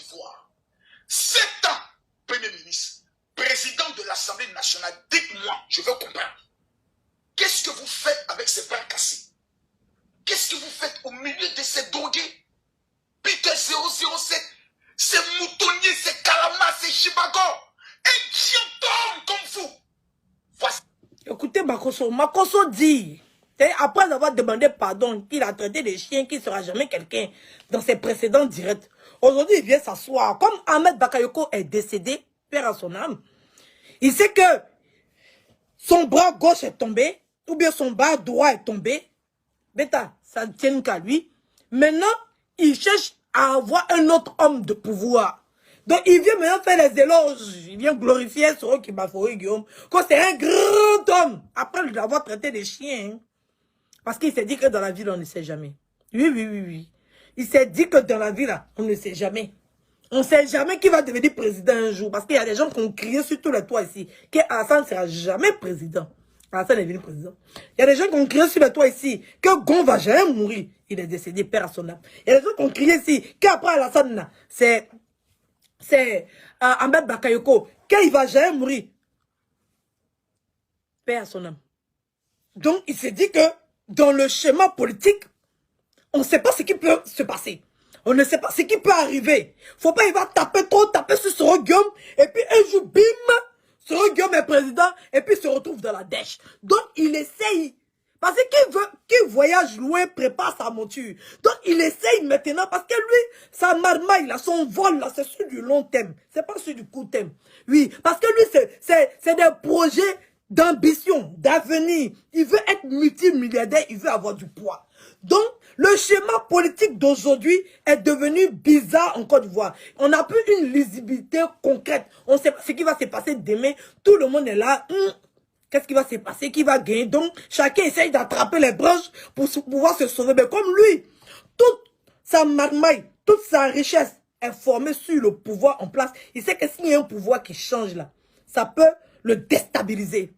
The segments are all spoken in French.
d'Ivoire. 7 ans, Premier ministre, président de l'Assemblée nationale, dites-moi, je veux comprendre. Qu'est-ce que vous faites avec ces bras cassés? Qu'est-ce que vous faites au milieu de ces drogués? Peter 007, ces moutonniers, ces calamas, ces chibago, un diantôme comme vous. Voici. Écoutez Makosso dit, après avoir demandé pardon, qu'il a traité des chiens, qu'il ne sera jamais quelqu'un dans ses précédents directs. Aujourd'hui, il vient s'asseoir. Comme Ahmed Bakayoko est décédé, père à son âme, il sait que son bras gauche est tombé, ou bien son bras droit est tombé. Bêta, ça ne tient qu'à lui. Maintenant, il cherche à avoir un autre homme de pouvoir. Donc, il vient maintenant faire les éloges. Il vient glorifier Soro Kibafoe Guillaume. Quand c'est un grand homme. Après l'avoir traité des chiens. Hein. Parce qu'il s'est dit que dans la ville, on ne sait jamais. Oui. Il s'est dit que dans la ville, on ne sait jamais. On ne sait jamais qui va devenir président un jour. Parce qu'il y a des gens qui ont crié sur tous les toits ici. Qu'Alassane ne sera jamais président. Alassane est devenu président. Il y a des gens qui ont crié sur les toits ici. Que Gon va jamais mourir. Il est décédé, père à son âme. Il y a des gens qui ont crié ici. Qu'après Alassane, c'est Ahmed Bakayoko. Qu'il va jamais mourir. Père à son âme. Donc, il s'est dit que dans le schéma politique, on ne sait pas ce qui peut se passer. On ne sait pas ce qui peut arriver. Faut pas, il va taper sur Soro Guillaume, et puis un jour, bim, Soro Guillaume est président, et puis il se retrouve dans la dèche. Donc, il essaye. Parce qu'il voyage loin, prépare sa monture. Donc, il essaye maintenant, parce que lui, sa marmaille, là, son vol, là, c'est sur du long terme. C'est pas sur du court terme. Oui, parce que lui, c'est des projets d'ambition, d'avenir. Il veut être multimilliardaire, il veut avoir du poids. Donc, le schéma politique d'aujourd'hui est devenu bizarre en Côte d'Ivoire. On n'a plus une lisibilité concrète. On ne sait pas ce qui va se passer demain. Tout le monde est là. Qu'est-ce qui va se passer? Qui va gagner? Donc, chacun essaye d'attraper les branches pour pouvoir se sauver. Mais comme lui, toute sa marmaille, toute sa richesse est formée sur le pouvoir en place. Il sait que s'il y a un pouvoir qui change là, ça peut le déstabiliser.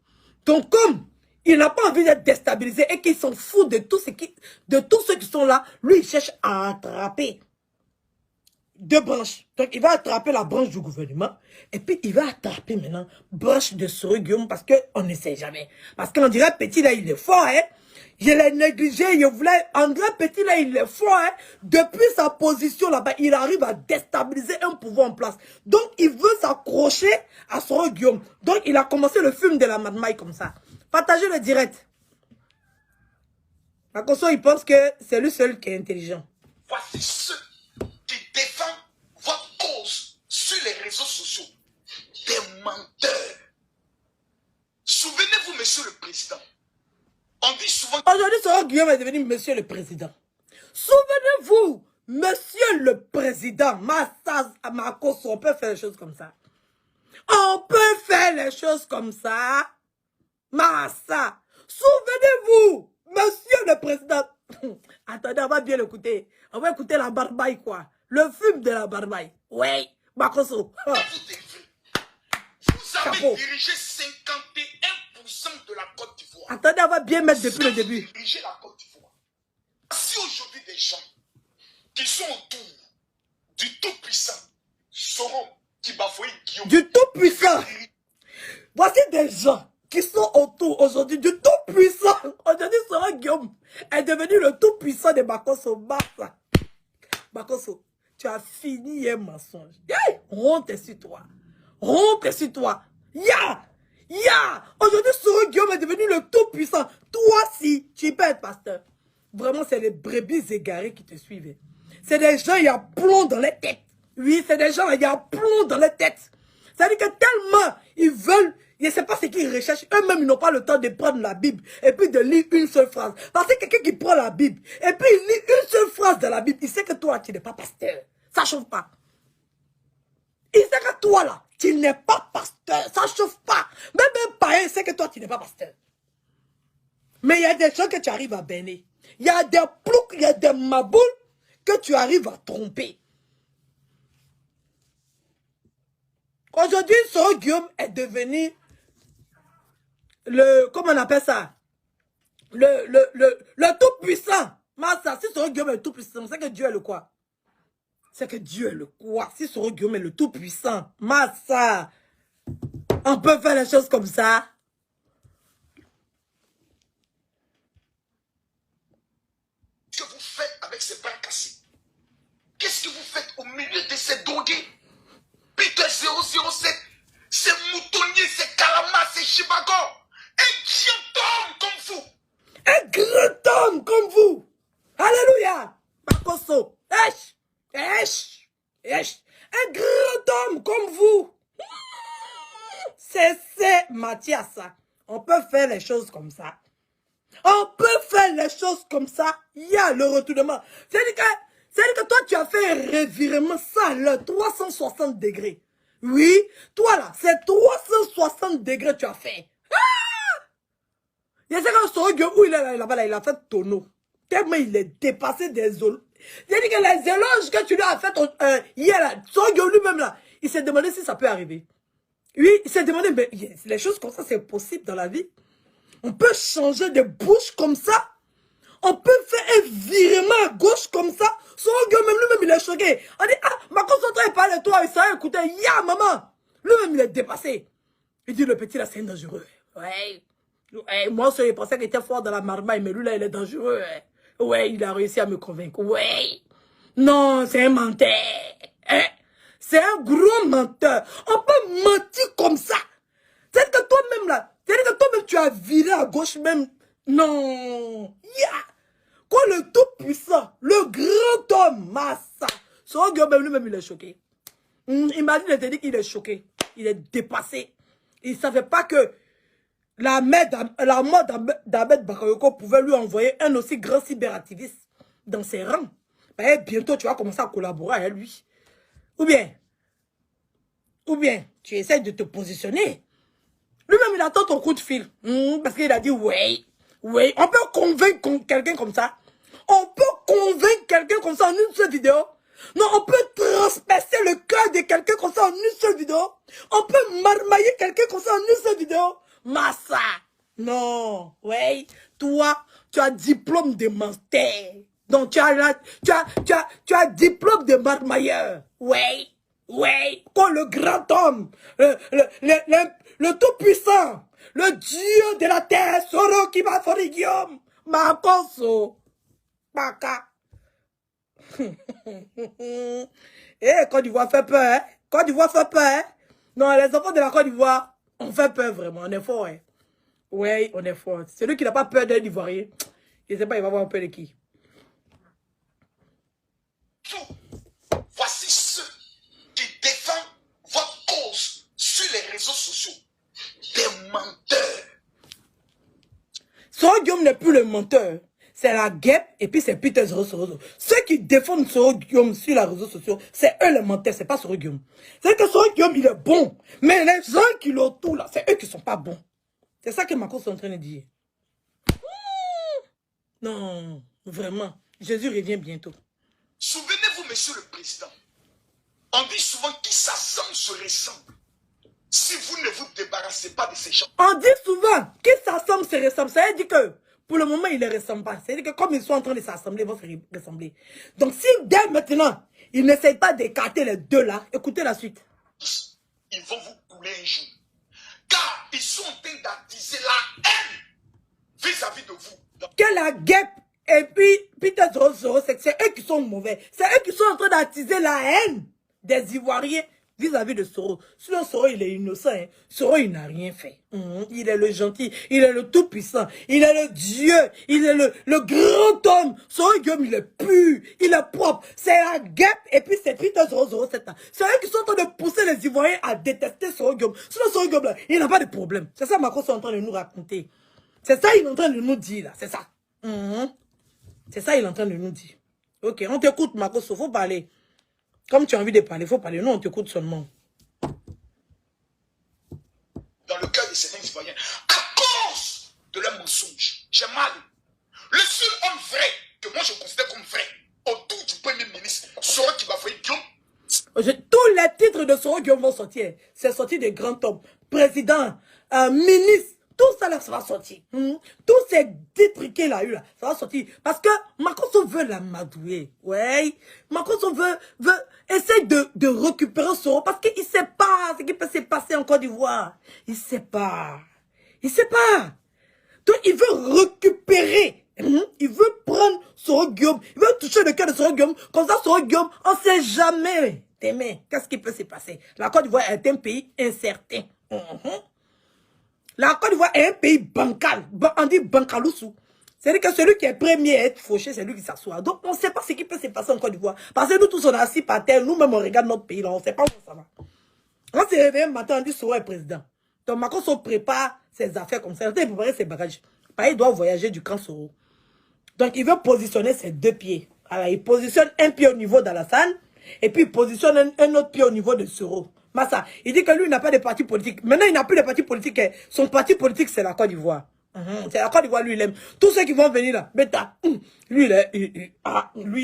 Donc, comme il n'a pas envie d'être déstabilisé et qu'il s'en fout de tous ceux qui sont là, lui, il cherche à attraper deux branches. Donc, il va attraper la branche du gouvernement et puis il va attraper maintenant branche de Soro Guillaume parce qu'on ne sait jamais. Parce qu'on dirait Petit là, il est fort, hein. Je l'ai négligé, je voulais... André Petit là, il est fort, hein. Depuis sa position là-bas, il arrive à déstabiliser un pouvoir en place. Donc, il veut s'accrocher à Soro Guillaume. Donc, il a commencé le film de la Madmaï comme ça. Partagez le direct. Makosso, il pense que c'est lui seul qui est intelligent. Voici ceux qui défendent votre cause sur les réseaux sociaux. Des menteurs. Souvenez-vous, monsieur le président. On dit souvent... Aujourd'hui, Soro Guillaume est devenu monsieur le président. Souvenez-vous, monsieur le président. Makosso, on peut faire les choses comme ça. On peut faire les choses comme ça. Massa, souvenez-vous, monsieur le président. Attendez, on va bien l'écouter. On va écouter la barbaille, quoi. Le film de la barbaille. Oui, Makosso. Vous avez dirigé 51% de la Côte d'Ivoire. Attendez, on va bien mettre depuis le début. Dirigez la Côte d'Ivoire. Si aujourd'hui des gens qui sont autour du tout-puissant Soro Kibafoe Guillaume. Du tout-puissant. Voici des gens qui sont autour aujourd'hui du tout-puissant. Aujourd'hui, Soro Guillaume est devenu le tout-puissant de Makosso. Basta. Makosso, tu as fini un mensonge. Hey, honte sur toi. Honte sur toi. Ya! Aujourd'hui, Soro Guillaume est devenu le tout-puissant. Toi, si tu peux être pasteur. Vraiment, c'est les brebis égarés qui te suivent. C'est des gens, il y a plomb dans les têtes. Oui, c'est des gens, il y a plomb dans les têtes. C'est-à-dire que tellement ils veulent, je ne sais pas ce qu'ils recherchent. Eux-mêmes, ils n'ont pas le temps de prendre la Bible et puis de lire une seule phrase. Parce que quelqu'un qui prend la Bible et puis il lit une seule phrase de la Bible, il sait que toi, tu n'es pas pasteur. Ça ne chauffe pas. Il sait que toi, là, tu n'es pas pasteur. Ça ne chauffe pas. Même un païen sait que toi, tu n'es pas pasteur. Mais il y a des gens que tu arrives à bénir. Il y a des ploucs, il y a des maboules que tu arrives à tromper. Aujourd'hui, Soro Guillaume est devenu le, comment on appelle ça? Le tout-puissant. Massa, si Soro Guillaume est tout-puissant, c'est que Dieu est le quoi? c'est que Dieu est le quoi. Si Soro Guillaume est le tout-puissant, Massa, on peut faire les choses comme ça. Qu'est-ce que vous faites avec ces bras cassés? Qu'est-ce que vous faites au milieu de ces drogués? Peter 007, ces moutonniers, ces calamas, ces chibago. Un grand homme comme vous. Un grand homme comme vous. Alléluia. Makoso. Esh. Esh. Esh. Un grand homme comme vous. C'est Mathias. On peut faire les choses comme ça. On peut faire les choses comme ça. Il y a le retournement. C'est-à-dire que toi, tu as fait un revirement ça, le 360 degrés. Oui, toi là, c'est 360 degrés tu as fait. Il y a ce Soro Guillaume où il est là-bas, il a fait tonneau. Tellement il est dépassé des eaux. C'est-à-dire que les éloges que tu lui as fait hier là, Soro Guillaume lui-même là, il s'est demandé si ça peut arriver. Oui, il s'est demandé, mais les choses comme ça, c'est possible dans la vie. On peut changer de bouche comme ça. On peut faire un virement à gauche comme ça. Son gars, même lui-même, il est choqué. On dit, ah, ma concentré, il parle de toi, il s'est écouté. Ya, maman. Lui-même, il est dépassé. Il dit, le petit, là, c'est dangereux. Ouais. Moi, je pensais qu'il était fort dans la marmaille, mais lui, là, il est dangereux. Ouais, il a réussi à me convaincre. Ouais. Non, c'est un menteur. Hein? C'est un gros menteur. On peut mentir comme ça. C'est que toi-même, là, c'est-à-dire que toi-même, tu as viré à gauche même. Non. Yeah. Quoi, le tout-puissant, le grand homme, Massa. Son gars, même lui-même, il est choqué. Imagine, il te dit qu'il est choqué. Il est dépassé. Il ne savait pas que la mort d'Ahmed Bakayoko pouvait lui envoyer un aussi grand cyberactiviste dans ses rangs. Ben, bientôt, tu vas commencer à collaborer avec lui. Ou bien, tu essaies de te positionner. Lui-même, il attend ton coup de fil. Parce qu'il a dit, oui, on peut convaincre quelqu'un comme ça. On peut convaincre quelqu'un comme ça en une seule vidéo. Non, on peut transpercer le cœur de quelqu'un comme ça en une seule vidéo. On peut marmailler quelqu'un comme ça en une seule vidéo. Massa. Non, oui. Toi, tu as diplôme de menteur. Donc, tu as diplôme de marmailleur. Oui. Comme le grand homme. Le tout-puissant. Le Dieu de la terre. Soro qui m'a fait Guillaume. Makoso. Baka. Côte d'Ivoire fait peur, hein? Côte d'Ivoire fait peur, hein? Non, les enfants de la Côte d'Ivoire, on fait peur vraiment, on est fort, hein? Oui, on est fort. Celui qui n'a pas peur d'un Ivoirien, je ne sais pas, il va avoir peur de qui? Voici ceux qui défendent votre cause sur les réseaux sociaux. Des menteurs. Soro Guillaume n'est plus le menteur. C'est la guêpe et puis c'est Peter 007. Ceux qui défendent Soro Guillaume sur les réseaux sociaux, c'est eux les menteurs, c'est pas Soro Guillaume. C'est que Soro Guillaume, il est bon. Mais les gens qui l'entourent là, c'est eux qui sont pas bons. C'est ça que Macron est en train de dire. Non, vraiment. Jésus revient bientôt. Souvenez-vous, monsieur le président, on dit souvent qui s'assemble se ressemble. Si vous ne vous débarrassez pas de ces gens. On dit souvent qui s'assemble se ressemble. Ça veut dire que pour le moment, ils ne ressemblent pas. C'est-à-dire que comme ils sont en train de s'assembler, ils vont se ressembler. Donc si dès maintenant, ils n'essayent pas d'écarter les deux là, écoutez la suite. Ils vont vous couler un jour. Car ils sont en train d'attiser la haine vis-à-vis de vous. Que la guêpe et puis Peter 007, c'est eux qui sont mauvais. C'est eux qui sont en train d'attiser la haine des Ivoiriens vis-à-vis de Soro. Sinon, Soro, il est innocent. Hein. Soro, il n'a rien fait. Il est le gentil. Il est le tout-puissant. Il est le Dieu. Il est le grand homme. Soro Guillaume, il est pur. Il est propre. C'est la guêpe et puis c'est Peter 007. C'est eux qui sont en train de pousser les Ivoiriens à détester Soro Guillaume. Sinon, Soro Guillaume, là, il n'a pas de problème. C'est ça, Macron, est en train de nous raconter. C'est ça, il est en train de nous dire, là. C'est ça. C'est ça, il est en train de nous dire. Ok, on t'écoute, Macron, il faut parler. Comme tu as envie de parler, il faut parler. Nous, on t'écoute seulement. Dans le cas de certains Ivoiriens, à cause de leurs mensonges, j'ai mal. Le seul homme vrai, que moi je considère comme vrai, autour du premier ministre, Soro qui va faire Guillaume. Tous les titres de Soro Guillaume vont sortir. C'est sorti des grands hommes. Président, ministre, tout ça là, ça va sortir. Tous ces titres qu'il a eu là, ça va sortir. Parce que Makosso veut l'amadouer. Ouais. Makosso veut essayer de récupérer Soro parce qu'il ne sait pas ce qui peut se passer en Côte d'Ivoire. Il ne sait pas. Il ne sait pas. Donc il veut récupérer. Il veut prendre Soro Guillaume. Il veut toucher le cœur de Soro Guillaume. Comme ça, Soro Guillaume, on ne sait jamais. Qu'est-ce qui peut se passer? La Côte d'Ivoire est un pays incertain. La Côte d'Ivoire est un pays bancal. On dit bancaloussou. C'est-à-dire que celui qui est premier à être fauché, c'est lui qui s'assoit. Donc, on ne sait pas ce qui peut se passer en Côte d'Ivoire. Parce que nous tous, on est assis par terre. Nous-mêmes, on regarde notre pays. Là, on ne sait pas où ça va. On s'est réveillé un matin, on dit Soro est président. Donc, Macron se prépare ses affaires comme ça. Il prépare ses bagages. Pareil, il doit voyager du camp Soro. Donc, il veut positionner ses deux pieds. Alors, il positionne un pied au niveau d'Alassane. Et puis, il positionne un autre pied au niveau de Soro. Massa, il dit que lui, il n'a pas de parti politique. Maintenant, il n'a plus de parti politique. Son parti politique, c'est la Côte d'Ivoire. C'est la Côte d'Ivoire, lui, il aime. Tous ceux qui vont venir là, bêta, lui,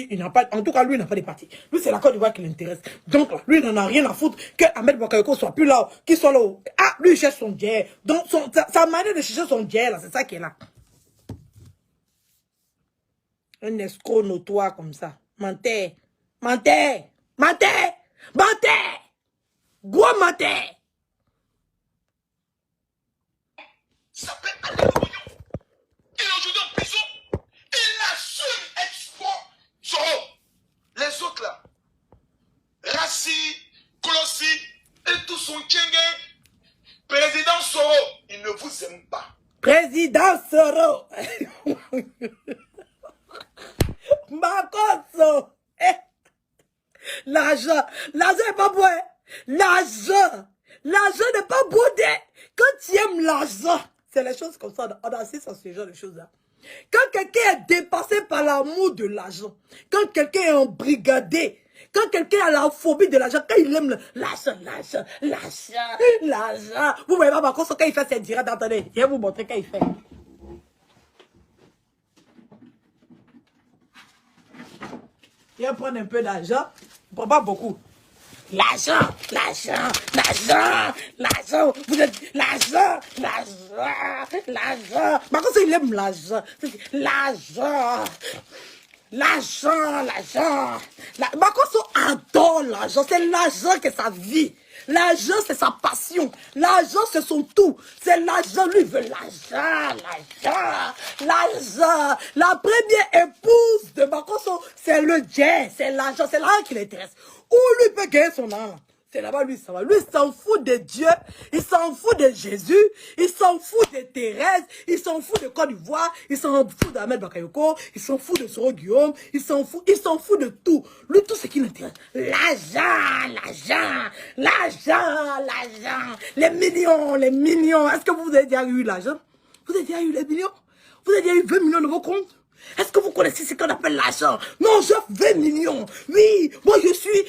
il n'a pas, en tout cas, lui, il n'a pas de parti. Lui, c'est la Côte d'Ivoire qui l'intéresse. Donc, lui, il n'en a rien à foutre que Ahmed Bakayoko soit plus là, qu'il soit là. Ah, lui, il cherche son djihad. Donc, sa manière de chercher son djihad, là, c'est ça qui est là. Un escroc notoire comme ça. Menteur. Menteur. Menteur. Menteur. Gros menteur. Ça peut aller au pognon. Il est aujourd'hui en prison. Il a seul export Soro. Les autres là, Rassi, Kolossi et tout son tchengue, président Soro, il ne vous aime pas. Président Soro. Makosso. L'argent n'est pas beau. L'argent n'est pas beau. Quand tu aimes l'argent, c'est les choses comme ça. On assiste à ce genre de choses-là. Quand quelqu'un est dépassé par l'amour de l'argent, quand quelqu'un est embrigadé, quand quelqu'un a la phobie de l'argent, quand il aime l'argent. Vous voyez pas Makosso quand il fait ses directs, attendez, je vais vous montrer quand il fait. Il va prendre un peu d'argent, il ne prend pas beaucoup. L'argent, vous êtes l'argent. Makosso, il aime l'argent. Makosso adore l'argent, c'est l'argent qui est sa vie. L'argent, c'est sa passion. L'argent, c'est son tout. C'est l'argent. Lui, il veut l'argent. La première épouse de Makosso, c'est le jet. C'est l'argent. C'est l'argent qui l'intéresse. Où lui peut gagner son argent? C'est là-bas, lui, ça va. Lui, il s'en fout de Dieu. Il s'en fout de Jésus. Il s'en fout de Thérèse. Il s'en fout de Côte d'Ivoire. Il s'en fout d'Ahmed Bakayoko. Il s'en fout de Soro Guillaume. Il s'en fout de tout. Lui, tout ce qui l'intéresse. L'argent. Les millions. Est-ce que vous avez déjà eu l'argent? Vous avez déjà eu les millions? Vous avez déjà eu 20 millions de vos comptes? Est-ce que vous connaissez ce qu'on appelle l'argent? Non, j'ai 20 millions. Oui, moi j'ai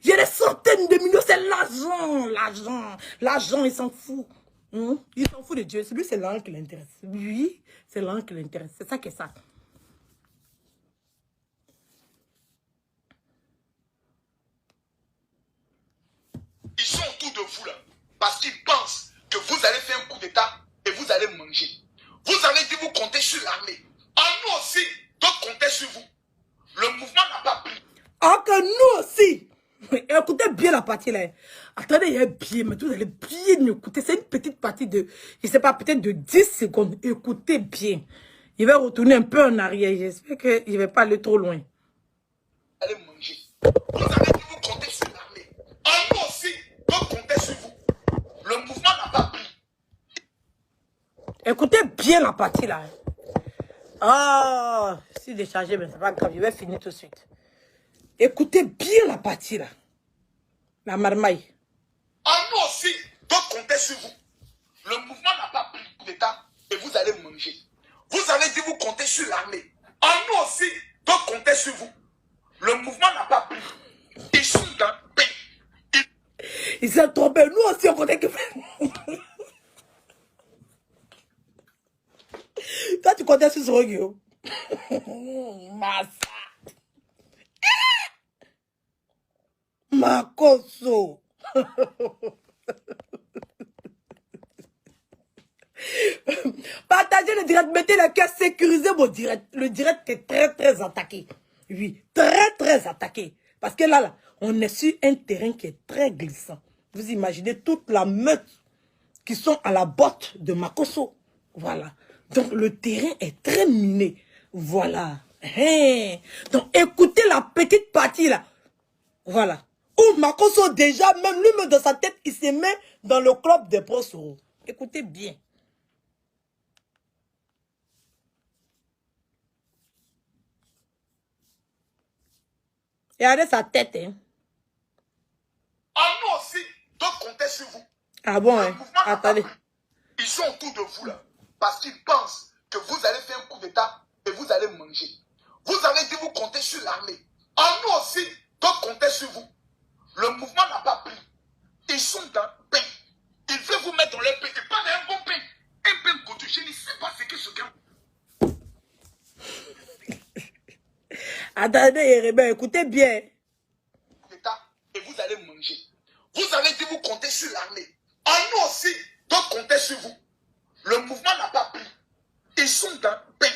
des centaines de millions. C'est l'argent. L'argent, il s'en fout. Il s'en fout de Dieu. Lui, c'est l'argent qui l'intéresse. Oui, c'est l'argent qui l'intéresse. C'est ça qui est ça. Ils sont autour de vous là. Parce qu'ils pensent que vous allez faire un coup d'État et vous allez manger. Vous avez dit vous comptez sur l'armée. Nous aussi, d'autres comptaient sur vous. Le mouvement n'a pas pris. Ah, que nous aussi. Écoutez bien la partie là. Attendez, il y a bien, mais vous allez bien écouter. C'est une petite partie de, je ne sais pas, peut-être de 10 secondes. Écoutez bien. Il va retourner un peu en arrière. J'espère qu'il ne va pas aller trop loin. Vous allez manger. Vous avez dit vous comptez sur l'armée. Nous aussi, d'autres comptaient sur vous. Le mouvement n'a pas pris. Écoutez bien la partie là. Ah, si déchargé, mais c'est pas grave, je vais finir tout de suite. Écoutez bien la partie là. La marmaille. Nous aussi, d'autres comptaient sur vous. Le mouvement n'a pas pris coup d'État et vous allez manger. Vous avez dit vous comptez sur l'armée. Nous aussi, d'autres comptaient sur vous. Le mouvement n'a pas pris. Ils sont dans le pays. Ils sont trompés. Nous aussi, on comptait que... Toi, tu comptais sur ce Guillaume. Massa. Makosso. Partagez le direct, mettez le cœur, sécurisez vos directs. Le direct est très, très attaqué. Oui, très, très attaqué. Parce que là, on est sur un terrain qui est très glissant. Vous imaginez toute la meute qui sont à la botte de Makosso. Voilà. Donc, le terrain est très miné. Voilà. Hein. Donc, écoutez la petite partie là. Voilà. Où Makosso déjà, même lui-même dans sa tête, il se met dans le club des pros. Écoutez bien. Regardez sa tête, hein. nous aussi, d'autres comptaient sur vous. Ah bon, hein? Attendez. Ils sont autour de vous là. Parce qu'ils pensent que vous allez faire un coup d'état et vous allez manger. Vous avez dit vous comptez sur l'armée. Nous aussi, d'autres comptaient sur vous. Le mouvement n'a pas pris. Ils sont dans le pain. Ils veulent vous mettre dans le pain. Et pas dans un bon pain. Un pain coûteux. Je ne sais pas ce que ce gars. Attendez, Yérémie, écoutez bien. Et vous allez manger. Vous avez dit vous comptez sur l'armée. Nous aussi, d'autres comptaient sur vous. Le mouvement n'a pas pris. Ils sont dans le pain.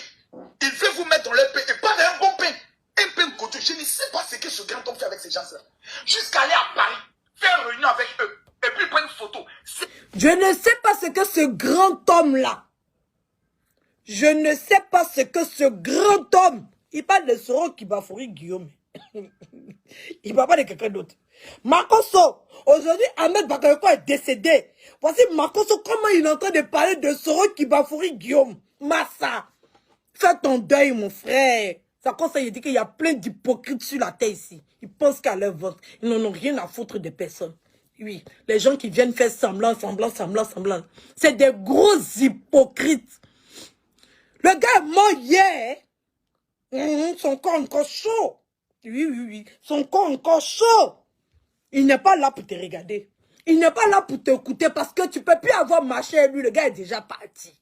Ils veulent vous mettre dans le pain. Et pas dans un bon pain. Un pain coûteux. Je ne sais pas ce que ce grand homme fait avec ces gens-là. Jusqu'à aller à Paris, faire une réunion avec eux. Et puis prendre une photo. Je ne sais pas ce que ce grand homme-là. Je ne sais pas ce que ce grand homme. Il parle de Soro Kibafouri Guillaume. Il ne parle pas de quelqu'un d'autre. Makosso, aujourd'hui, Ahmed Bakayoko est décédé. Voici Makosso, comment il est en train de parler de Soro Kibafouri Guillaume. Massa, fais ton deuil, mon frère. Ça conseille, il dit qu'il y a plein d'hypocrites sur la terre ici. Ils pensent qu'à leur vote. Ils n'en ont rien à foutre de personne. Oui, les gens qui viennent faire semblant. C'est des gros hypocrites. Le gars est mort hier. Son corps encore chaud. Oui. Son corps encore chaud. Il n'est pas là pour te regarder. Il n'est pas là pour t'écouter parce que tu ne peux plus avoir marché avec lui. Le gars est déjà parti.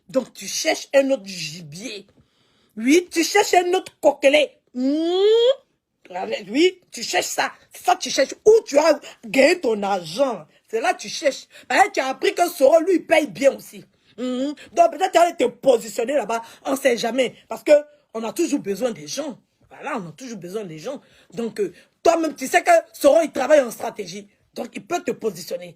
Donc tu cherches un autre gibier. Oui, tu cherches un autre coquelet. Oui, tu cherches ça. C'est ça que tu cherches. Où tu as gagné ton argent. C'est là que tu cherches. Tu as appris que Soro, lui, il paye bien aussi. Donc peut-être tu vas te positionner là-bas. On ne sait jamais. Parce que on a toujours besoin des gens. Voilà, on a toujours besoin des gens. Donc, toi-même, tu sais que Soro, il travaille en stratégie. Donc, il peut te positionner.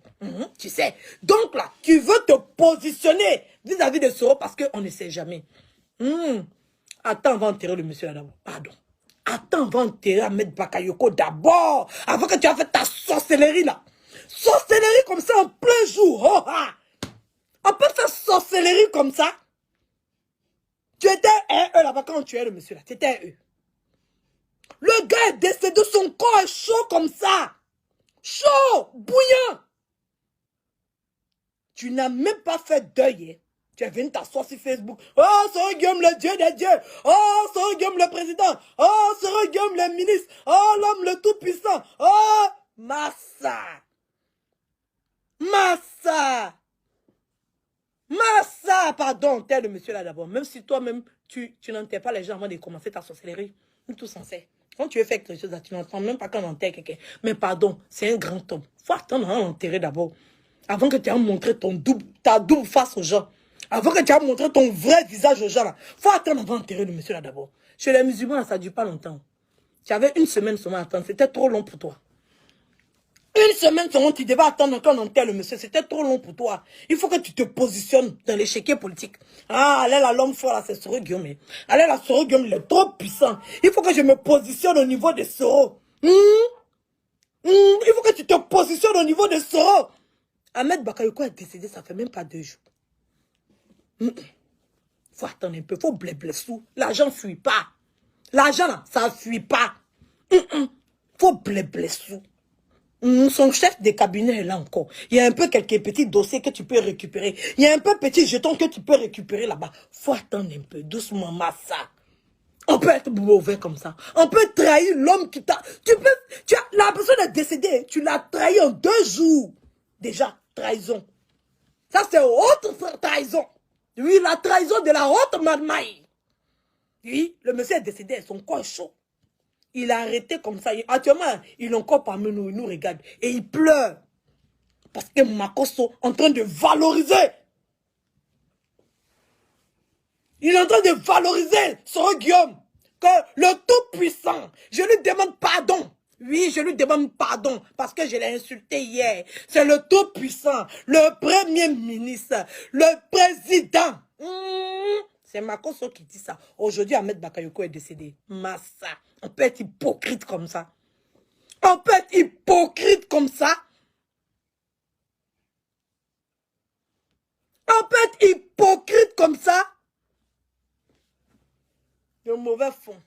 Tu sais. Donc, là, tu veux te positionner vis-à-vis de Soro parce qu'on ne sait jamais. Attends, on va enterrer le monsieur là d'abord. Pardon. Attends, on va enterrer Ahmed Bakayoko d'abord. Avant que tu aies fait ta sorcellerie, là. Sorcellerie comme ça en plein jour. Oh, ah. On peut faire sorcellerie comme ça. Tu étais un là-bas quand tu es le monsieur là. Tu étais un Le gars est décédé, son corps est chaud comme ça. Chaud, bouillant. Tu n'as même pas fait deuil. Hein. Tu es venu t'asseoir sur Facebook. Oh, Soro Guillaume, le dieu des dieux. Oh, Soro Guillaume, le président. Oh, Soro Guillaume, le ministre. Oh, l'homme le tout-puissant. Oh, Massa. Pardon, t'es le monsieur là d'abord. Même si toi-même, tu n'enterres pas les gens avant de commencer ta sorcellerie. Nous tous en sait. Quand tu veux faire quelque chose, tu n'entends même pas qu'on enterre quelqu'un. Mais pardon, c'est un grand homme. Faut attendre à l'enterrer d'abord. Avant que tu aies montré ta double face aux gens. Avant que tu aies montré ton vrai visage aux gens là. Faut attendre avant d'enterrer le monsieur là d'abord. Chez les musulmans, ça ne dure pas longtemps. Tu avais une semaine seulement à attendre. C'était trop long pour toi. Une semaine seulement, tu devais attendre qu'on enterre le monsieur. C'était trop long pour toi. Il faut que tu te positionnes dans l'échiquier politique. Ah, allez là, l'homme fort là, c'est Soro Guillaume. Allez là, Soro Guillaume, il est trop puissant. Il faut que je me positionne au niveau de Soro. Il faut que tu te positionnes au niveau de Soro. Ahmed Bakayoko est décédé, ça fait même pas 2 jours. Faut attendre un peu, faut blé sous. L'argent ne fuit pas. L'argent là, ça ne fuit pas. Faut blé sous. Son chef de cabinet est là encore. Il y a un peu quelques petits dossiers que tu peux récupérer. Il y a un peu petits jetons que tu peux récupérer là-bas. Faut attendre un peu, doucement, Massa. On peut être mauvais comme ça. On peut trahir l'homme qui t'a... La personne est décédée. Tu l'as trahi en 2 jours. Déjà, trahison. Ça, c'est autre trahison. Oui, la trahison de la haute marmaille. Oui, le monsieur est décédé. Son corps est chaud. Il a arrêté comme ça. Actuellement, il est encore parmi nous. Il nous regarde. Et il pleure. Parce que Makosso est en train de valoriser Il est en train de valoriser son Guillaume. Que le Tout-Puissant, je lui demande pardon. Oui, je lui demande pardon parce que je l'ai insulté hier. C'est le Tout-Puissant, le Premier ministre, le Président. C'est Makosso qui dit ça. Aujourd'hui, Ahmed Bakayoko est décédé. Massa. On peut être hypocrite comme ça. On peut être hypocrite comme ça. On peut être hypocrite comme ça. Le mauvais fond.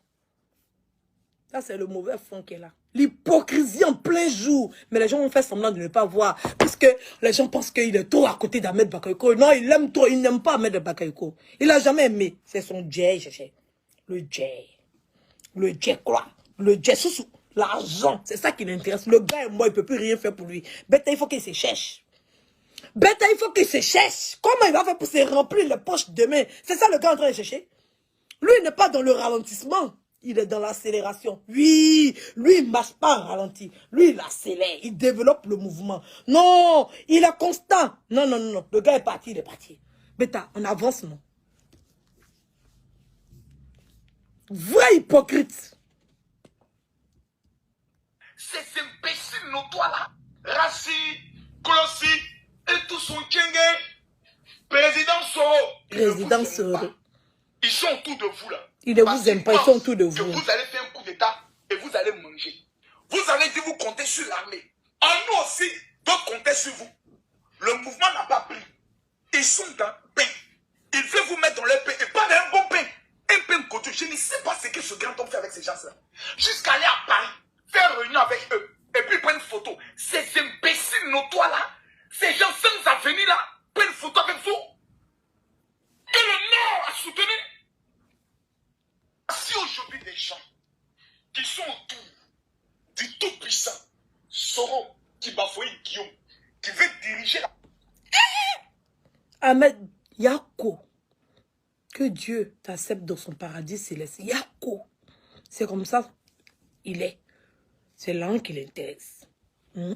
Ça, c'est le mauvais fond qui est là. L'hypocrisie en plein jour. Mais les gens ont fait semblant de ne pas voir. Puisque les gens pensent qu'il est trop à côté d'Ahmed Bakayoko. Non, il l'aime trop. Il n'aime pas Ahmed Bakayoko. Il n'a jamais aimé. C'est son Djay, le Djay. Le Djay quoi? Le Djay sous l'argent. C'est ça qui l'intéresse. Le gars et moi, il ne peut plus rien faire pour lui. Bêta, il faut qu'il se cherche. Bêta, il faut qu'il se cherche. Comment il va faire pour se remplir les poches demain? C'est ça le gars en train de chercher. Lui, il n'est pas dans le ralentissement. Il est dans l'accélération. Oui, lui, il ne marche pas en ralenti. Lui, il accélère. Il développe le mouvement. Non, il est constant. Non, non, non, non. Le gars est parti, il est parti. Bêta, on avance, non? Vrai hypocrite. Ces imbéciles notoires là, Rassi, Kolossi et tout son Tchengue, président Soro. Président Soro. Ils sont autour de vous là. Ils ne vous aiment pas, ils sont autour de vous. Que vous allez faire un coup d'état et vous allez manger. Vous allez dire vous comptez sur l'armée. En nous aussi, doit compter sur vous. Le mouvement n'a pas pris. Ils sont dans pain. Il veut vous mettre dans leur pain et pas dans un bon pain. Un pain côté. Je ne sais pas ce que ce grand homme fait avec ces gens-là. Jusqu'à aller à Paris, faire réunion avec eux et puis prendre une photo. Ces imbéciles notoires là, ces gens sans avenir là, prennent une photo avec vous. Et le Nord a soutenu. Si aujourd'hui des gens qui sont autour du Tout-Puissant, Soro, qui bafouille Guillaume, qui veut diriger la... Ahmed, Yako, que Dieu t'accepte dans son paradis céleste. Yako, c'est comme ça, il est. C'est là qui l'intéresse.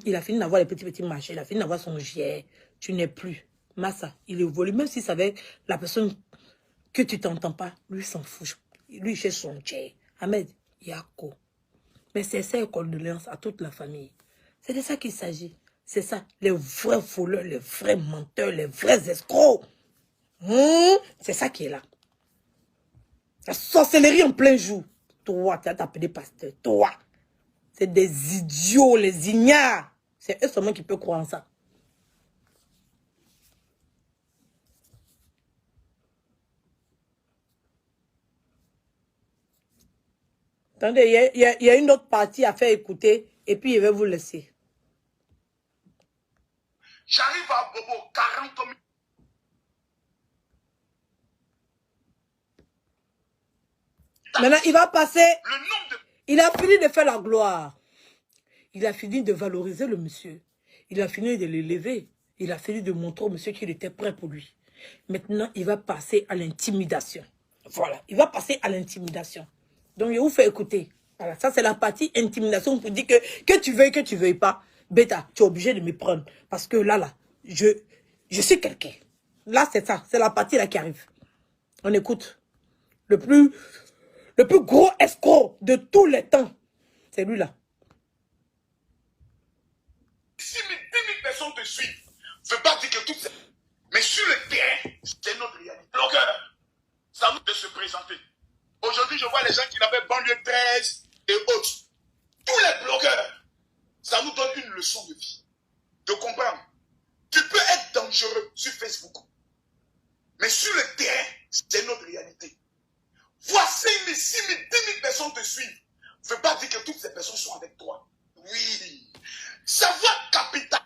Il a fini d'avoir les petits marchés, il a fini d'avoir son GR. Tu n'es plus. Massa, il évolue, même si c'est avec la personne que tu t'entends pas, lui s'en fout. Lui, il cherche son GR. Ahmed, Yako. Mais c'est ça, condoléances à toute la famille. C'est de ça qu'il s'agit. C'est ça, les vrais voleurs, les vrais menteurs, les vrais escrocs. C'est ça qui est là. La sorcellerie en plein jour. Toi, tu as appelé pasteur. Toi. C'est des idiots, les ignares. C'est eux seulement qui peuvent croire en ça. Attendez, il y a une autre partie à faire écouter et puis il va vous laisser. J'arrive à Bobo, 40 000. Maintenant, il va passer. Le nombre de... Il a fini de faire la gloire. Il a fini de valoriser le monsieur. Il a fini de l'élever. Il a fini de montrer au monsieur qu'il était prêt pour lui. Maintenant, il va passer à l'intimidation. Voilà, il va passer à l'intimidation. Donc, je vous fais écouter. Voilà, ça c'est la partie intimidation pour dire que tu veuilles pas. Bêta, tu es obligé de me prendre. Parce que là, je suis quelqu'un. Là, c'est ça. C'est la partie là qui arrive. On écoute. Le plus gros escroc de tous les temps. C'est lui là. Si 10 000 personnes te suivent, je ne veux pas dire que tout c'est... Mais sur le terrain, c'est notre réalité. Blogueur, ça nous de se présenter. Aujourd'hui, je vois les gens qui n'avaient banlieue 13 et autres. Tous les blogueurs, ça nous donne une leçon de vie. De comprendre. Tu peux être dangereux sur Facebook. Mais sur le terrain, c'est notre réalité. Voici 5 000, 6 000, 10 000 personnes te suivent. Je ne veux pas dire que toutes ces personnes sont avec toi. Oui. Savoir capital.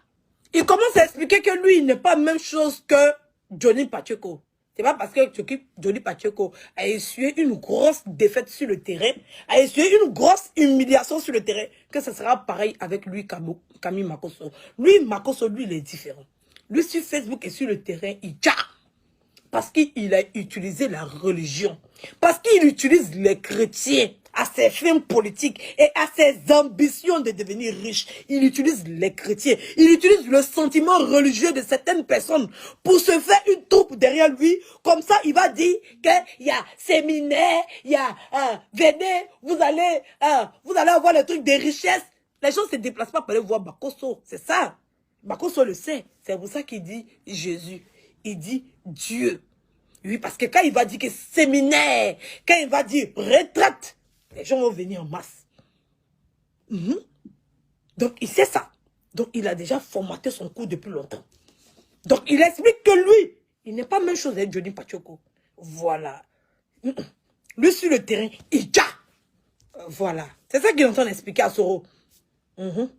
Il commence à expliquer que lui, il n'est pas la même chose que Johnny Pacheco. C'est pas parce que Johnny Pacheco a essuyé une grosse défaite sur le terrain, a essuyé une grosse humiliation sur le terrain, que ce sera pareil avec lui, Camille Makosso. Lui, Makosso, lui, il est différent. Lui, sur Facebook et sur le terrain, il tcha. Parce qu'il a utilisé la religion. Parce qu'il utilise les chrétiens à ses fins politiques et à ses ambitions de devenir riche. Il utilise les chrétiens, il utilise le sentiment religieux de certaines personnes pour se faire une troupe derrière lui. Comme ça, il va dire qu'il y a séminaire, il y a venez, vous allez avoir le truc des richesses. Les gens ne se déplacent pas pour aller voir Bakosso, c'est ça. Bakosso le sait, c'est pour ça qu'il dit Jésus, il dit Dieu. Oui, parce que quand il va dire que séminaire, quand il va dire retraite, les gens vont venir en masse. Donc, il sait ça. Donc, il a déjà formaté son coup depuis longtemps. Donc, il explique que lui, il n'est pas même chose avec Johnny Pachoko. Voilà. Lui, sur le terrain, il tcha. Voilà. C'est ça qu'il est en train d'expliquer à Soro.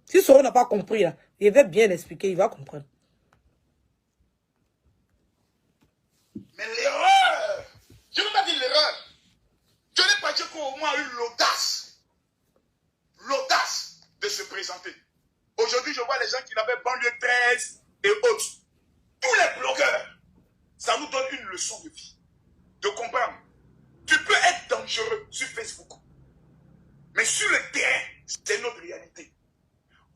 Si Soro n'a pas compris, là, il va bien l'expliquer, il va comprendre. Mais l'erreur, je ne veux pas dire l'erreur. Johnny Pacheko au moins a eu l'audace de se présenter. Aujourd'hui, je vois les gens qui l'avaient banlieue 13 et autres. Tous les blogueurs, ça nous donne une leçon de vie. De comprendre. Tu peux être dangereux sur Facebook. Mais sur le terrain, c'est notre réalité.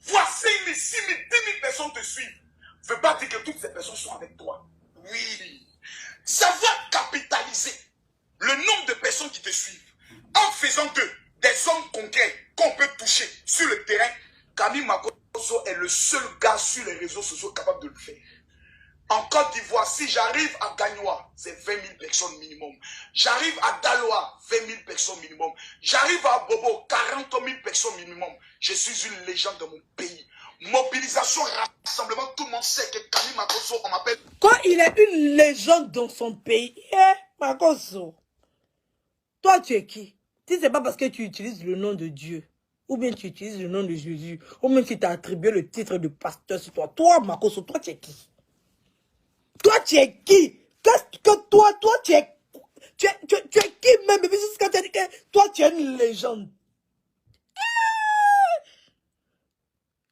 Voir 5 000, 6 000, 10 000 personnes te suivent. Ne veut pas dire que toutes ces personnes sont avec toi. Oui. Savoir capitaliser le nombre de personnes qui te suivent en faisant d'eux des hommes concrets qu'on peut toucher sur le terrain. Camille Makosso est le seul gars sur les réseaux sociaux capable de le faire. En Côte d'Ivoire, si j'arrive à Gagnoa, c'est 20 000 personnes minimum. J'arrive à Daloa, 20 000 personnes minimum. J'arrive à Bobo, 40 000 personnes minimum. Je suis une légende de mon pays. Mobilisation, rassemblement, tout le monde sait que Camille Makosso, on m'appelle... Quand il est une légende dans son pays, Makosso, toi tu es qui? Si c'est pas parce que tu utilises le nom de Dieu, ou bien tu utilises le nom de Jésus, ou même si tu as attribué le titre de pasteur sur toi, toi Makosso, toi tu es qui? Toi tu es qui? Qu'est-ce que toi tu es qui même? Jusqu'à te dire que toi tu es une légende.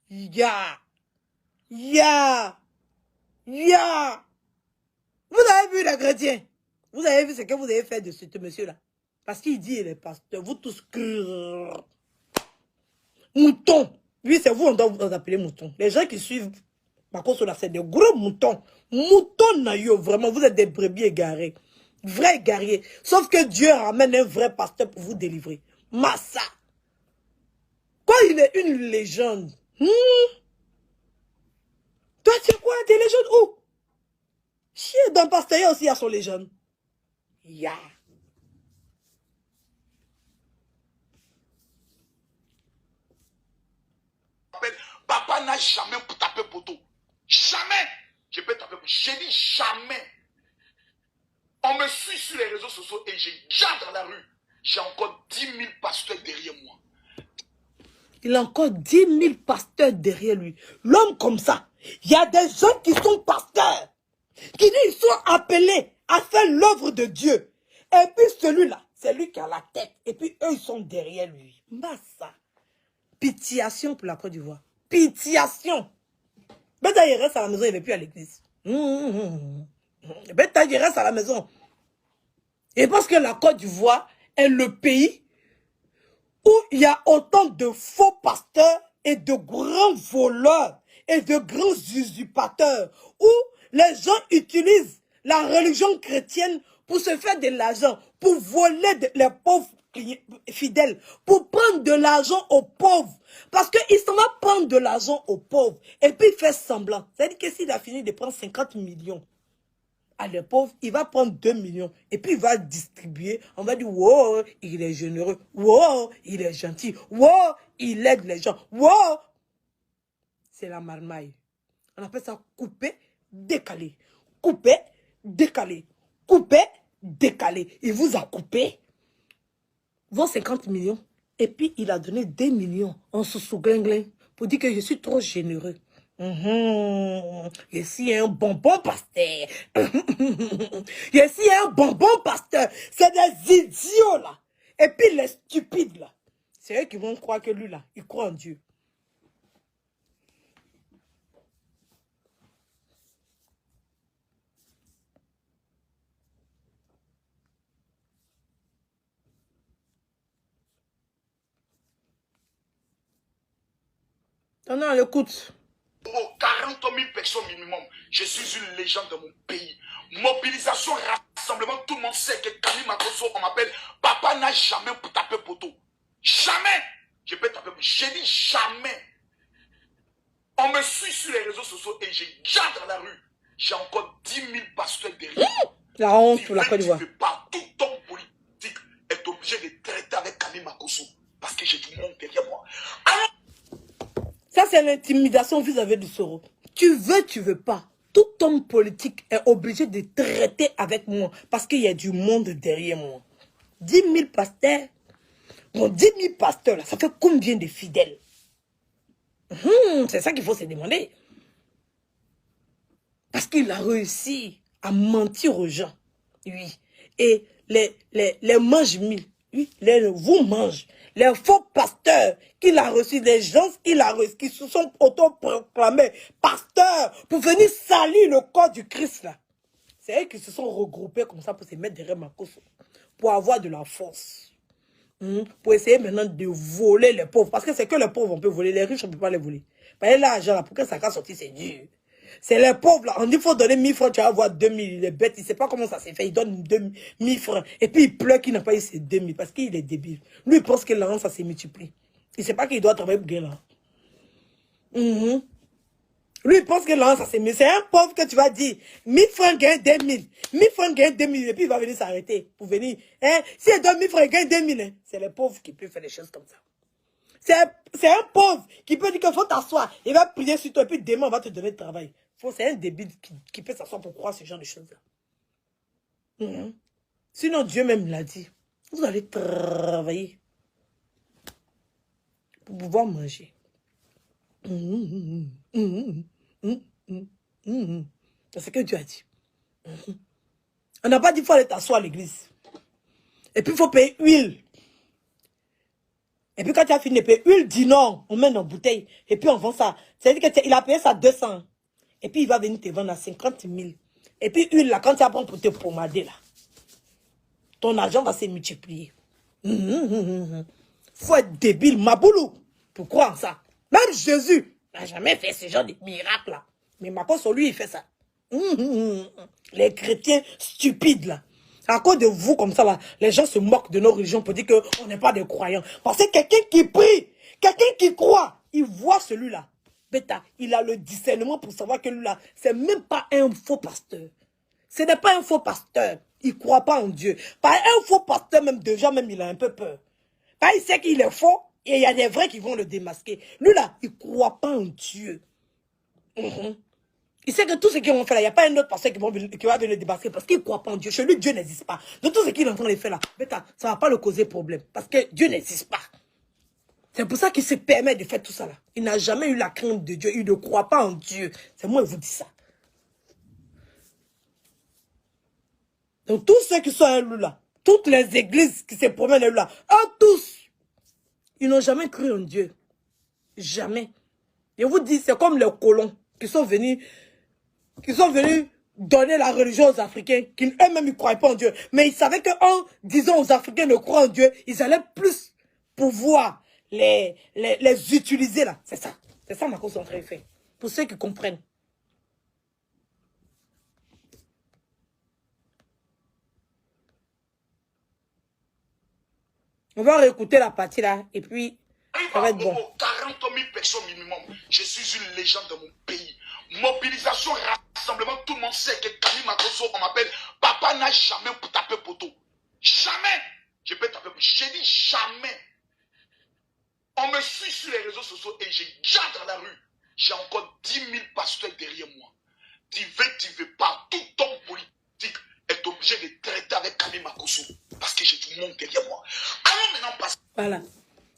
Vous avez vu les chrétiens? Vous avez vu ce que vous avez fait de ce monsieur-là? Parce qu'il dit il est pasteur. Vous tous... Moutons. Oui, c'est vous, on doit vous appeler moutons. Les gens qui suivent Makosso là, c'est des gros moutons. Moutons naïo, vraiment, vous êtes des brebis égarés. Vrais guerriers. Sauf que Dieu ramène un vrai pasteur pour vous délivrer. Massa. Quoi, il est une légende. Toi, tu es quoi? Des légendes où? Chier, dans Pasteur aussi, il y a son légende. Ya. Papa n'a jamais tapé poteau. Jamais. Je peux taper. J'ai dit jamais. On me suit sur les réseaux sociaux et j'ai déjà dans la rue. J'ai encore 10 000 pasteurs derrière moi. Il a encore 10 000 pasteurs derrière lui. L'homme comme ça. Il y a des gens qui sont pasteurs. Qui disent qu'ils sont appelés à faire l'œuvre de Dieu. Et puis celui-là, c'est lui qui a la tête. Et puis eux, ils sont derrière lui. Massa. Pitiation pour la Côte d'Ivoire. Pitiation. Beta, il reste à la maison, il n'est plus à l'église. Beta, il reste à la maison. Et parce que la Côte d'Ivoire est le pays où il y a autant de faux pasteurs et de grands voleurs et de grands usurpateurs, où les gens utilisent la religion chrétienne pour se faire de l'argent, pour voler les pauvres fidèles, pour prendre de l'argent aux pauvres. Parce qu'il s'en va prendre de l'argent aux pauvres et puis il fait semblant. C'est-à-dire que s'il a fini de prendre 50 millions à les pauvres, il va prendre 2 millions et puis il va distribuer. On va dire, wow, il est généreux. Wow, il est gentil. Wow, il aide les gens. Wow. C'est la marmaille. On appelle ça couper, décaler. Couper, décaler. Couper, décaler. Il vous a coupé vos 50 millions. Et puis, il a donné 2 millions en sous-sous-glinglin pour dire que je suis trop généreux. Je suis un bonbon pasteur. Je suis un bonbon pasteur. C'est des idiots là. Et puis les stupides là. C'est eux qui vont croire que lui là, il croit en Dieu. T'en es à l'écoute. 40 000 personnes minimum. Je suis une légende de mon pays. Mobilisation, rassemblement, tout le monde sait que Camille Makosso, on m'appelle. Papa n'a jamais tapé poteau. Jamais. Je peux taper. J'ai dit jamais. On me suit sur les réseaux sociaux et je garde dans la rue. J'ai encore 10 000 pasteurs derrière. La honte pour la Côte d'Ivoire. Tout homme politique est obligé de traiter avec Camille Makosso. Parce que j'ai du monde derrière moi. Alors, ça, c'est l'intimidation vis-à-vis du Soro. Tu veux pas. Tout homme politique est obligé de traiter avec moi parce qu'il y a du monde derrière moi. 10 000 pasteurs. Bon, 10 000 pasteurs, là, ça fait combien de fidèles? C'est ça qu'il faut se demander. Parce qu'il a réussi à mentir aux gens. Oui. Et les mange-mille, oui, vous mangez. Les faux pasteurs qu'il a reçus, les gens qu'il a reçus, qui se sont autoproclamés pasteurs pour venir salir le corps du Christ là. C'est eux qui se sont regroupés comme ça pour se mettre derrière Makosso. Pour avoir de la force. Pour essayer maintenant de voler les pauvres. Parce que c'est que les pauvres on peut voler, les riches on ne peut pas les voler. Parce que l'argent là, pour que ça casse sortir, c'est dur. C'est les pauvres là, on dit qu'il faut donner 1000 francs, tu vas avoir 2000, il est bête, il ne sait pas comment ça s'est fait, il donne 2000 francs. Et puis il pleure qu'il n'a pas eu ses 2000 parce qu'il est débile. Lui il pense que l'argent ça s'est multiplié. Il ne sait pas qu'il doit travailler pour gagner là. Lui il pense que l'argent ça s'est multiplié. C'est un pauvre que tu vas dire, 1000 francs gagne 2000, 1000 francs gagne 2000 et puis il va venir s'arrêter pour venir. Hein? Si il donne 1000 francs, il gagne 2000. Hein? C'est les pauvres qui peuvent faire des choses comme ça. C'est un pauvre qui peut dire qu'il faut t'asseoir. Il va prier sur toi et puis demain on va te donner le travail. C'est un débile qui peut s'asseoir pour croire ce genre de choses-là. Sinon, Dieu même l'a dit. Vous allez travailler pour pouvoir manger. C'est ce que Dieu a dit. On n'a pas dit qu'il faut aller t'asseoir à l'église. Et puis il faut payer huile. Et puis quand tu as fini de payer huile, dis non, on met dans une bouteille. Et puis on vend ça. C'est-à-dire qu'il a payé ça 200. Et puis il va venir te vendre à 50 000. Et puis huile, là, quand tu apprends pour te pomader, là, ton argent va se multiplier. Faut être débile, Maboulou, pour croire en ça. Même Jésus n'a jamais fait ce genre de miracle, là. Mais Makosso, lui, il fait ça. Les chrétiens stupides, là. À cause de vous, comme ça, là, les gens se moquent de nos religions pour dire qu'on n'est pas des croyants. Parce que quelqu'un qui prie, quelqu'un qui croit, il voit celui-là. Bêta, il a le discernement pour savoir que lui-là, c'est même pas un faux pasteur. Ce n'est pas un faux pasteur. Il ne croit pas en Dieu. Par un faux pasteur, même déjà, même il a un peu peur. Parce qu'il sait qu'il est faux et il y a des vrais qui vont le démasquer. Lui-là, il ne croit pas en Dieu. Il sait que tout ce qu'ils vont faire là, il n'y a pas un autre pasteur qui va venir le démasquer parce qu'il ne croit pas en Dieu. Chez lui, Dieu n'existe pas. Donc tout ce qu'il est en train de faire là, bêta, ça ne va pas le causer problème. Parce que Dieu n'existe pas. C'est pour ça qu'il se permet de faire tout ça là. Il n'a jamais eu la crainte de Dieu. Il ne croit pas en Dieu. C'est moi qui vous dis ça. Donc tous ceux qui sont à lui là, toutes les églises qui se promènent là, eux tous, ils n'ont jamais cru en Dieu. Jamais. Je vous dis, c'est comme les colons qui sont venus donner la religion aux Africains, qui eux-mêmes ne croyaient pas en Dieu. Mais ils savaient qu'en disant aux Africains de croire en Dieu, ils allaient plus pouvoir les utiliser là. C'est ça. C'est ça ma concentration fait. Pour ceux qui comprennent. On va réécouter la partie là et puis ça va être bon. 40 000 personnes minimum. Je suis une légende de mon pays. Mobilisation, rassemblement, tout le monde sait que Camille Makosso, on m'appelle. Papa n'a jamais tapé poteau. Jamais. Je peux taper. J'ai dit jamais. On me suit sur les réseaux sociaux et je garde dans la rue. J'ai encore 10 000 pasteurs derrière moi. Tu veux pas. Tout homme politique est obligé de traiter avec Camille Makosso. Parce que j'ai du monde derrière moi. Alors maintenant, passe. Voilà.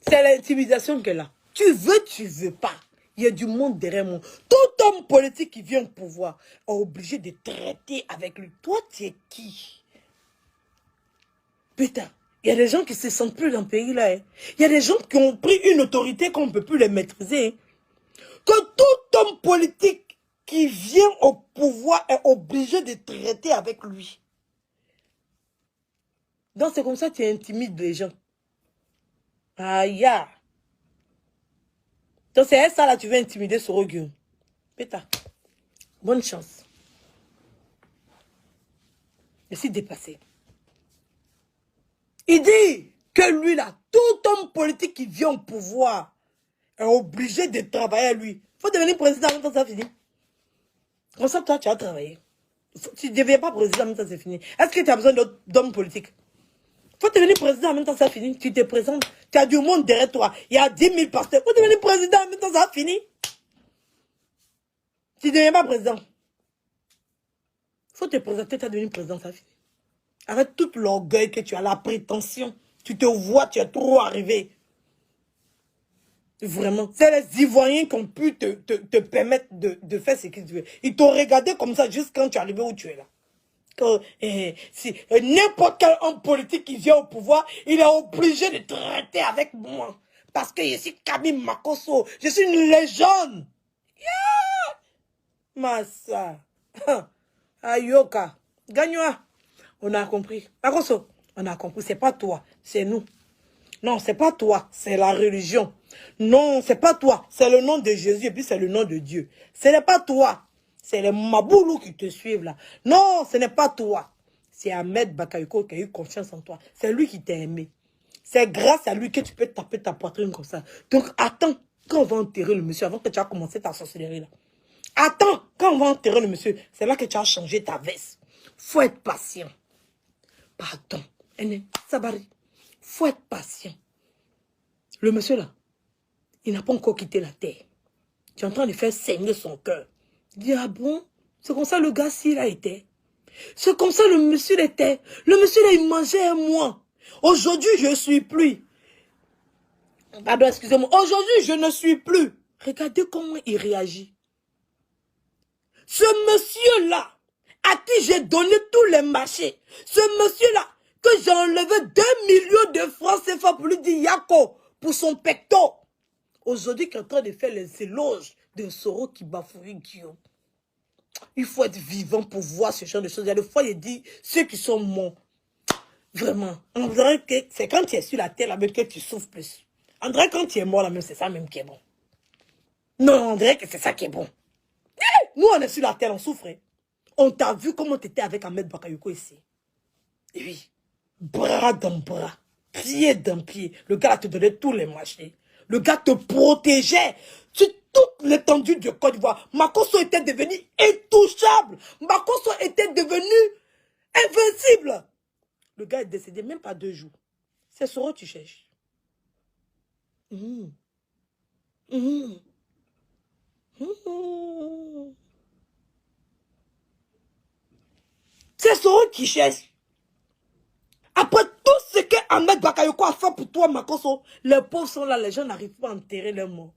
C'est l'intimidation qu'elle a. Tu veux pas. Il y a du monde derrière moi. Tout homme politique qui vient au pouvoir est obligé de traiter avec lui. Toi, tu es qui? Putain, il y a des gens qui se sentent plus dans le pays là. Il y a des gens qui ont pris une autorité qu'on ne peut plus les maîtriser. Que tout homme politique qui vient au pouvoir est obligé de traiter avec lui. Donc c'est comme ça que tu intimides les gens. Aïe. Donc c'est ça là, tu veux intimider Soro Guillaume. Péta. Bonne chance. Je suis dépassé. Il dit que lui là, tout homme politique qui vient au pouvoir est obligé de travailler à lui. Il faut devenir président, en même temps ça finit. Comme ça, toi, tu as travaillé. Tu ne deviens pas président, en même temps c'est fini. Est-ce que tu as besoin d'hommes politiques? Il faut devenir président, en même temps ça finit. Tu te présentes, tu as du monde derrière toi. Il y a 10 000 pasteurs. Il faut devenir président, en même temps ça finit. Tu ne deviens pas président. Il faut te présenter, tu as devenu président, ça finit. Avec tout l'orgueil que tu as, la prétention. Tu te vois, tu es trop arrivé. Vraiment. C'est les Ivoiriens qui ont pu te permettre de faire ce qu'ils veulent. Ils t'ont regardé comme ça juste quand tu es arrivé où tu es là. Si n'importe quel homme politique qui vient au pouvoir, il est obligé de traiter avec moi. Parce que je suis Camille Makosso. Je suis une légende. Yeah! Massa. Ayoka. Gagne-moi. On a compris. Makosso, on a compris. C'est pas toi, c'est nous. Non, c'est pas toi, c'est la religion. Non, c'est pas toi, c'est le nom de Jésus et puis c'est le nom de Dieu. Ce n'est pas toi, c'est les Maboulous qui te suivent là. Non, ce n'est pas toi. C'est Ahmed Bakayoko qui a eu confiance en toi. C'est lui qui t'a aimé. C'est grâce à lui que tu peux taper ta poitrine comme ça. Donc attends, quand on va enterrer le monsieur, avant que tu as commencé ta sorcellerie là. Attends, quand on va enterrer le monsieur, c'est là que tu as changé ta veste. Faut être patient. Pardon. Sabari. Faut être patient. Le monsieur là, il n'a pas encore quitté la terre. Tu es en train de faire saigner son cœur. Il dit, ah bon? C'est comme ça le gars s'il a été. C'est comme ça le monsieur était. Le monsieur là, il mangeait un mois. Aujourd'hui, je ne suis plus. Pardon, excusez-moi. Aujourd'hui, je ne suis plus. Regardez comment il réagit. Ce monsieur-là, à qui j'ai donné tous les marchés, ce monsieur-là, que j'ai enlevé 2 millions de francs CFA pour lui dire Yako, pour son pecto. Aujourd'hui, qui est en train de faire les éloges de Soro qui bafouille Guillaume. Il faut être vivant pour voir ce genre de choses. Il y a des fois, il dit, ceux qui sont morts, vraiment, on dirait que c'est quand tu es sur la terre, là même que tu souffres plus. On dirait que quand tu es mort, là même, c'est ça même qui est bon. Non, on dirait que c'est ça qui est bon. Nous, on est sur la terre, on souffre. On t'a vu comment tu étais avec Ahmed Bakayoko ici. Et oui. Bras dans bras, pied dans pied. Le gars te donnait tous les marchés. Le gars te protégeait sur toute l'étendue de Côte d'Ivoire. Makosso était devenu intouchable. Makosso était devenu invincible. Le gars est décédé même pas 2 jours. C'est Soro que tu cherches. C'est Soro qui cherche. Après tout ce que Ahmed Bakayoko a fait pour toi, Makosso, les pauvres sont là, les gens n'arrivent pas à enterrer leurs morts.